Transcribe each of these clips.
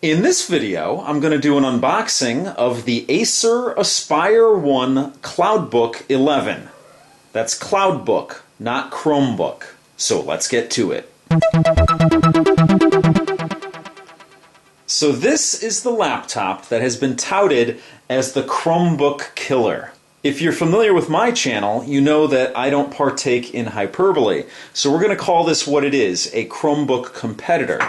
In this video, I'm going to do an unboxing of the Acer Aspire One Cloudbook 11. That's Cloudbook, not Chromebook. So let's get to it. So this is the laptop that has been touted as the Chromebook killer. If you're familiar with my channel, you know that I don't partake in hyperbole. So we're going to call this what it is, a Chromebook competitor.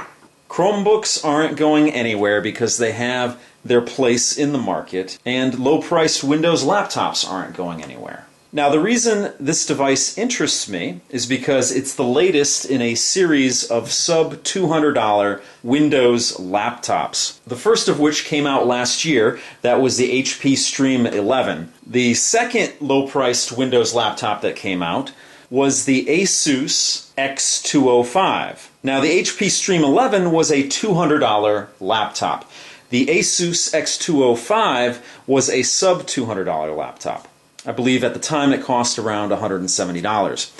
Chromebooks aren't going anywhere because they have their place in the market, and low-priced Windows laptops aren't going anywhere. Now, the reason this device interests me is because it's the latest in a series of sub-$200 Windows laptops. The first of which came out last year. That was the HP Stream 11. The second low-priced Windows laptop that came out was the Asus X205. Now, the HP Stream 11 was a $200 laptop. The Asus X205 was a sub-$200 laptop. I believe at the time it cost around $170.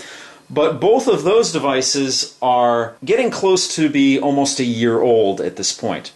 But both of those devices are getting close to be almost a year old at this point.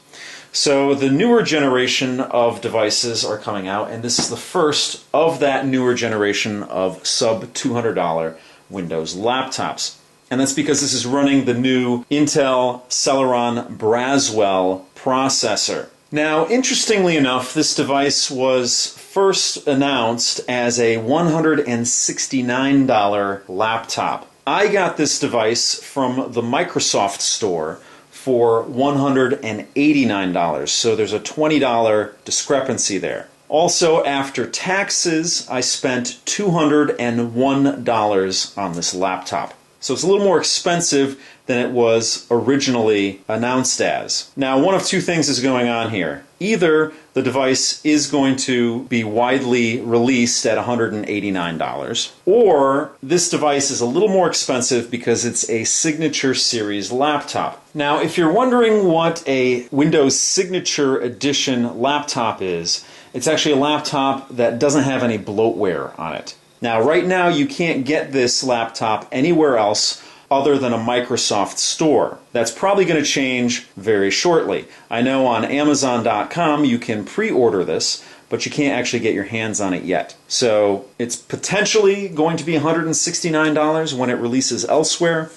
So the newer generation of devices are coming out, and this is the first of that newer generation of sub-$200 Windows laptops. And that's because this is running the new Intel Celeron Braswell processor. Now, interestingly enough, this device was first announced as a $169 laptop. I got this device from the Microsoft Store for $189, so there's a $20 discrepancy there. Also, after taxes, I spent $201 on this laptop. So it's a little more expensive than it was originally announced as. Now, one of two things is going on here. Either the device is going to be widely released at $189, or this device is a little more expensive because it's a Signature Series laptop. Now, if you're wondering what a Windows Signature Edition laptop is, it's actually a laptop that doesn't have any bloatware on it. Now, right now, you can't get this laptop anywhere else other than a Microsoft Store. That's probably going to change very shortly. I know on Amazon.com you can pre-order this, but you can't actually get your hands on it yet. So it's potentially going to be $169 when it releases elsewhere,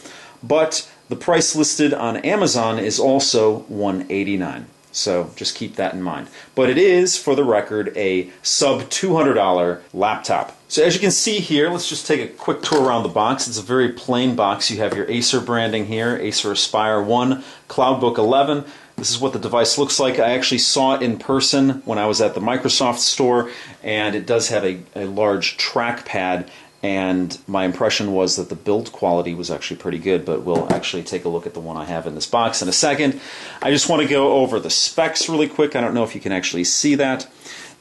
but the price listed on Amazon is also $189. So just keep that in mind. But it is, for the record, a sub-$200 laptop. So as you can see here, let's just take a quick tour around the box. It's a very plain box. You have your Acer branding here, Acer Aspire One Cloudbook 11. This is what the device looks like. I actually saw it in person when I was at the Microsoft Store, and it does have a large trackpad. And my impression was that the build quality was actually pretty good, but we'll actually take a look at the one I have in this box in a second. I just want to go over the specs really quick. I don't know if you can actually see that,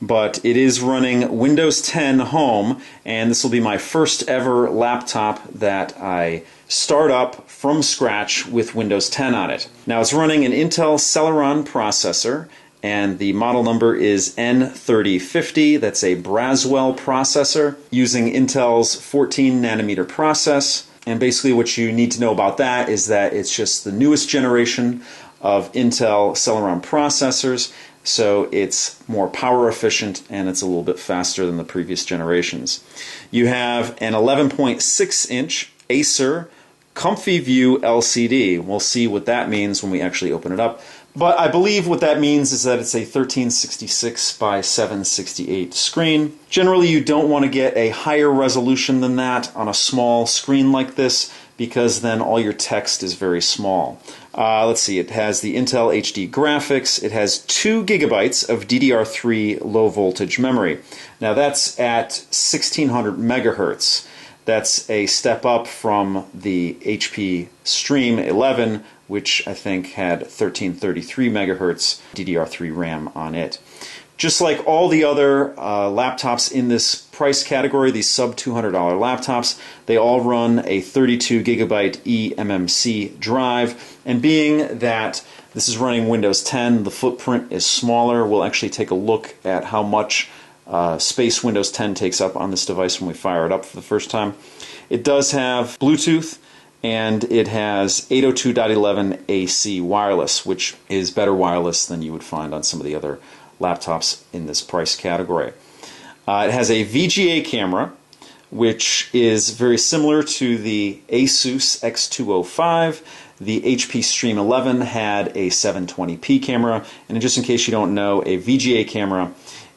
but it is running Windows 10 Home, and this will be my first ever laptop that I start up from scratch with Windows 10 on it. Now, it's running an Intel Celeron processor, and the model number is N3050. That's a Braswell processor using Intel's 14 nanometer process. And basically what you need to know about that is that it's just the newest generation of Intel Celeron processors, so it's more power efficient and it's a little bit faster than the previous generations. You have an 11.6 inch Acer Comfy View LCD. We'll see what that means when we actually open it up. But I believe what that means is that it's a 1366 by 768 screen. Generally, you don't want to get a higher resolution than that on a small screen like this, because then all your text is very small. Let's see, it has the Intel HD graphics. It has 2 gigabytes of DDR3 low voltage memory. Now that's at 1600 megahertz. That's a step up from the HP Stream 11, which I think had 1333 megahertz DDR3 RAM on it. Just like all the other laptops in this price category, these sub-$200 laptops, they all run a 32 gigabyte eMMC drive. And being that this is running Windows 10, the footprint is smaller. We'll actually take a look at how much space Windows 10 takes up on this device when we fire it up for the first time. It does have Bluetooth and it has 802.11 AC wireless, which is better wireless than you would find on some of the other laptops in this price category. It has a VGA camera, which is very similar to the Asus X205. The HP Stream 11 had a 720p camera, and just in case you don't know, a VGA camera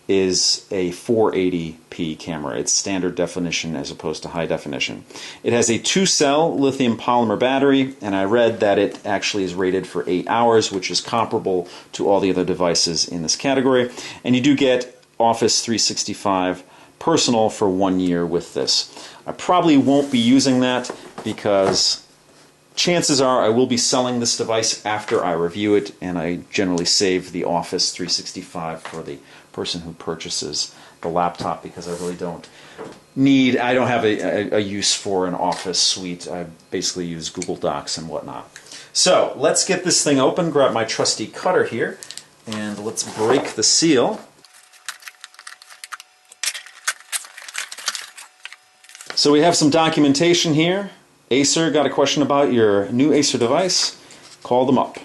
is a 480p camera. It's standard definition as opposed to high definition. It has a 2-cell lithium polymer battery, and I read that it actually is rated for 8 hours, which is comparable to all the other devices in this category. And you do get Office 365 Personal for 1 year with this. I probably won't be using that because chances are I will be selling this device after I review it, and I generally save the Office 365 for the person who purchases the laptop because I really don't have a use for an Office suite. I basically use Google Docs and whatnot. So let's get this thing open, grab my trusty cutter here, and let's break the seal. So we have some documentation here. Acer, got a question about your new Acer device? Call them up.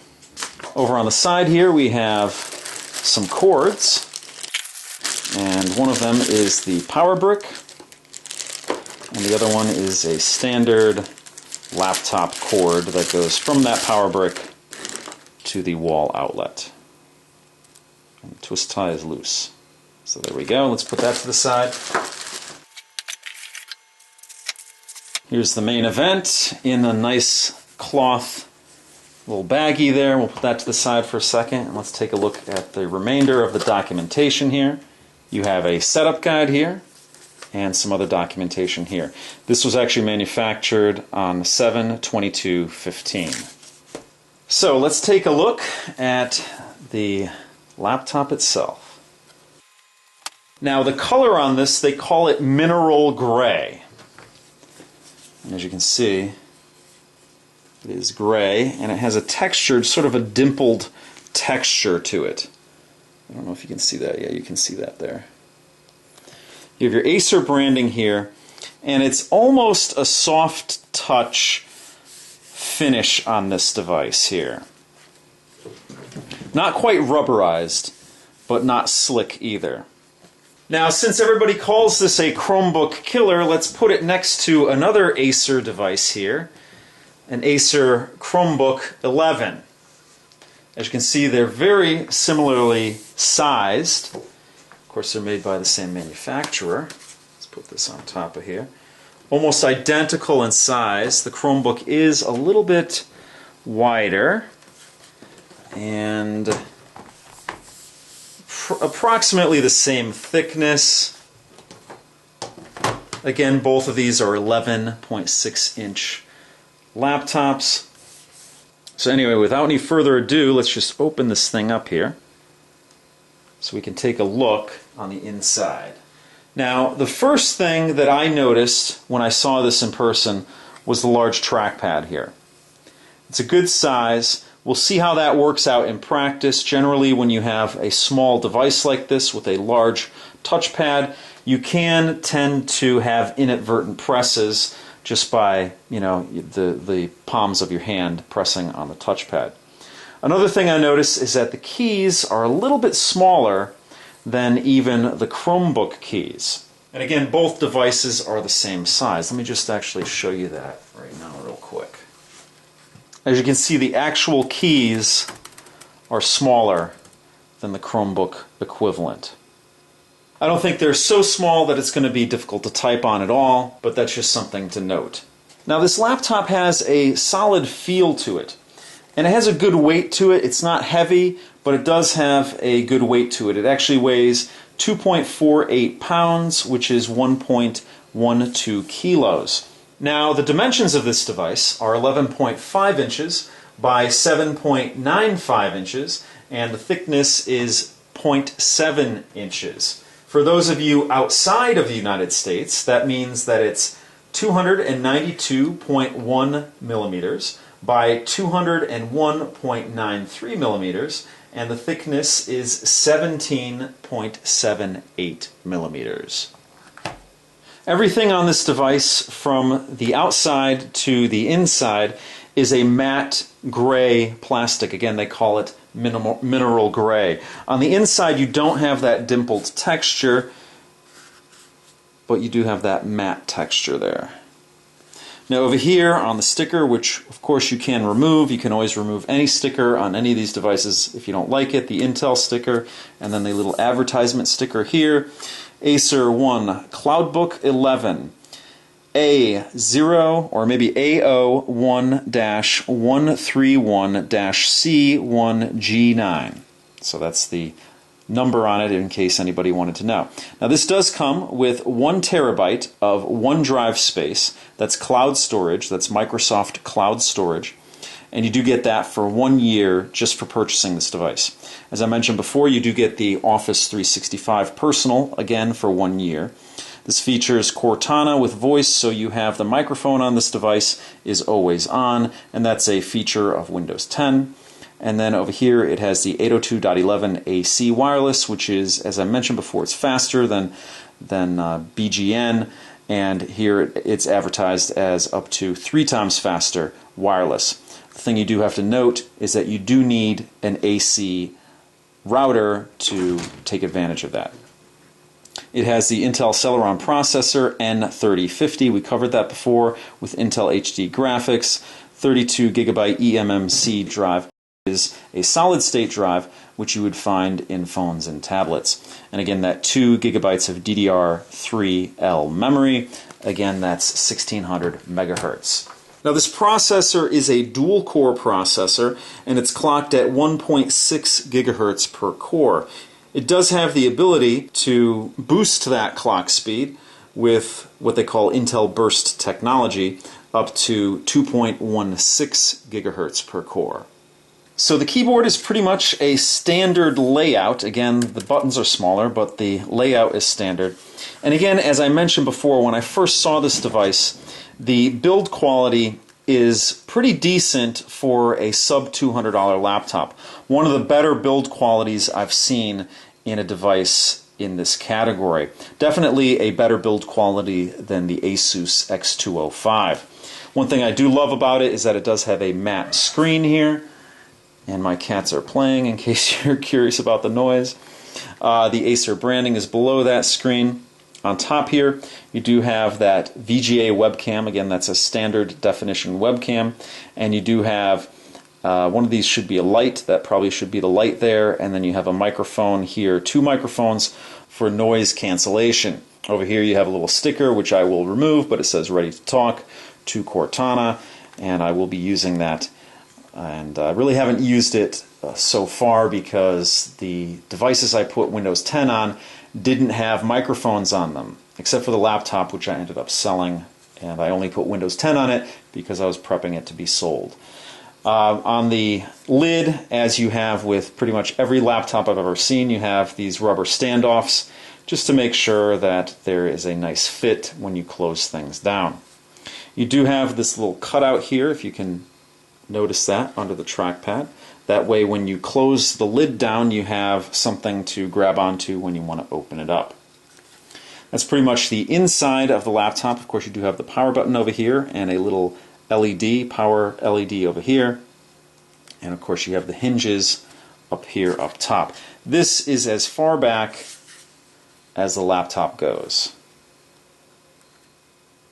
Over on the side here we have some cords, and one of them is the power brick, and the other one is a standard laptop cord that goes from that power brick to the wall outlet. And the twist tie is loose. So there we go. Let's put that to the side. Here's the main event in a nice cloth little baggie there. We'll put that to the side for a second, and let's take a look at the remainder of the documentation here. You have a setup guide here and some other documentation here. This was actually manufactured on 7/22/15. So let's take a look at the laptop itself. Now the color on this, they call it mineral gray. And as you can see, it is gray, and it has a textured, sort of a dimpled texture to it. I don't know if you can see that. Yeah, you can see that there. You have your Acer branding here, and it's almost a soft touch finish on this device here. Not quite rubberized, but not slick either. Now, since everybody calls this a Chromebook killer, let's put it next to another Acer device here, an Acer Chromebook 11. As you can see, they're very similarly sized. Of course, they're made by the same manufacturer. Let's put this on top of here. Almost identical in size. The Chromebook is a little bit wider and approximately the same thickness. Again, both of these are 11.6-inch laptops. So anyway, without any further ado, let's just open this thing up here so we can take a look on the inside. Now, the first thing that I noticed when I saw this in person was the large trackpad here. It's a good size. We'll see how that works out in practice. Generally, when you have a small device like this with a large touchpad, you can tend to have inadvertent presses just by, the palms of your hand pressing on the touchpad. Another thing I noticed is that the keys are a little bit smaller than even the Chromebook keys. And again, both devices are the same size. Let me just actually show you that right now real quick. As you can see, the actual keys are smaller than the Chromebook equivalent. I don't think they're so small that it's going to be difficult to type on at all, but that's just something to note. Now, this laptop has a solid feel to it, and it has a good weight to it. It's not heavy, but it does have a good weight to it. It actually weighs 2.48 pounds, which is 1.12 kilos. Now, the dimensions of this device are 11.5 inches by 7.95 inches, and the thickness is 0.7 inches. For those of you outside of the United States, that means that it's 292.1 millimeters by 201.93 millimeters, and the thickness is 17.78 millimeters. Everything on this device from the outside to the inside is a matte gray plastic. Again, they call it mineral gray. On the inside, you don't have that dimpled texture, but you do have that matte texture there. Now over here on the sticker, which of course you can remove, you can always remove any sticker on any of these devices if you don't like it, the Intel sticker, and then the little advertisement sticker here, Acer One Cloudbook 11, A0 or maybe AO1-131-C1G9. So that's the number on it in case anybody wanted to know. Now this does come with 1 terabyte of OneDrive space. That's cloud storage, that's Microsoft Cloud Storage. And you do get that for 1 year just for purchasing this device. As I mentioned before, you do get the Office 365 Personal, again for 1 year. This features Cortana with voice, so you have the microphone on this device is always on, and that's a feature of Windows 10. And then over here it has the 802.11 AC wireless, which is, as I mentioned before, it's faster than BGN, and here it's advertised as up to 3 times faster wireless. The thing you do have to note is that you do need an AC router to take advantage of that. It has the Intel Celeron processor N3050, we covered that before, with Intel HD graphics, 32 gigabyte eMMC drive. Is a solid-state drive which you would find in phones and tablets. And again, that 2 gigabytes of DDR3L memory, again that's 1600 megahertz. Now this processor is a dual-core processor, and it's clocked at 1.6 gigahertz per core. It does have the ability to boost that clock speed with what they call Intel Burst technology up to 2.16 gigahertz per core. So the keyboard is pretty much a standard layout. Again, the buttons are smaller, but the layout is standard. And again, as I mentioned before, when I first saw this device, the build quality is pretty decent for a sub $200 laptop. One of the better build qualities I've seen in a device in this category. Definitely a better build quality than the Asus X205. One thing I do love about it is that it does have a matte screen here. And my cats are playing in case you're curious about the noise. The Acer branding is below that screen. On top here, you do have that VGA webcam. Again, that's a standard definition webcam. And you do have, one of these should be a light. That probably should be the light there. And then you have a microphone here, 2 microphones for noise cancellation. Over here you have a little sticker, which I will remove, but it says ready to talk to Cortana. And I will be using that. And I really haven't used it so far because the devices I put Windows 10 on didn't have microphones on them, except for the laptop, which I ended up selling, and I only put Windows 10 on it because I was prepping it to be sold. On the lid, as you have with pretty much every laptop I've ever seen, you have these rubber standoffs just to make sure that there is a nice fit when you close things down. You do have this little cutout here, if you can notice that, under the trackpad. That way when you close the lid down, you have something to grab onto when you want to open it up. That's pretty much the inside of the laptop. Of course, you do have the power button over here and a little LED, power LED over here. And of course, you have the hinges up here up top. This is as far back as the laptop goes.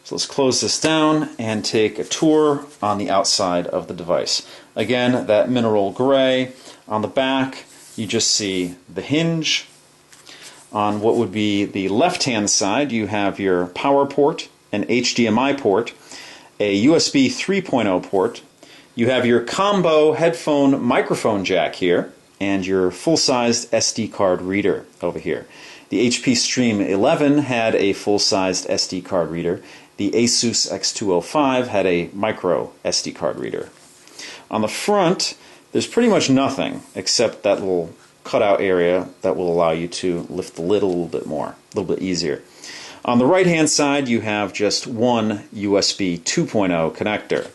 So let's close this down and take a tour on the outside of the device. Again, that mineral gray. On the back, you just see the hinge. On what would be the left-hand side, you have your power port, an HDMI port, a USB 3.0 port. You have your combo headphone microphone jack here, and your full-sized SD card reader over here. The HP Stream 11 had a full-sized SD card reader. The Asus X205 had a micro SD card reader. On the front, there's pretty much nothing except that little cutout area that will allow you to lift the lid a little bit more, a little bit easier. On the right-hand side, you have just one USB 2.0 connector.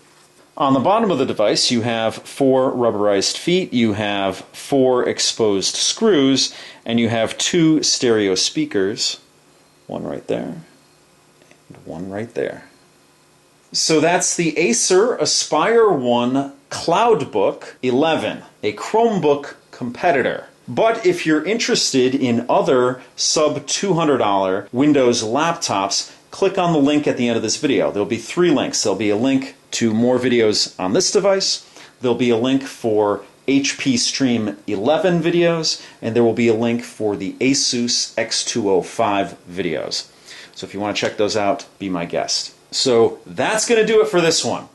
On the bottom of the device, you have 4 rubberized feet, you have 4 exposed screws, and you have 2 stereo speakers, one right there and one right there. So that's the Acer Aspire One Cloudbook 11, a Chromebook competitor. But if you're interested in other sub $200 Windows laptops, click on the link at the end of this video. There'll be 3 links. There'll be a link to more videos on this device. There'll be a link for HP Stream 11 videos, and there will be a link for the Asus X205 videos. So if you want to check those out, be my guest. So that's going to do it for this one.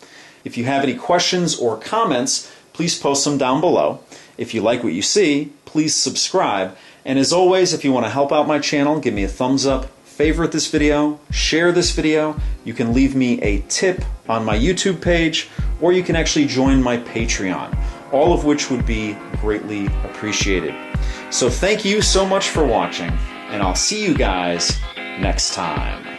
If you have any questions or comments, please post them down below. If you like what you see, please subscribe. And as always, if you want to help out my channel, give me a thumbs up, favorite this video, share this video. You can leave me a tip on my YouTube page, or you can actually join my Patreon, all of which would be greatly appreciated. So thank you so much for watching, and I'll see you guys next time.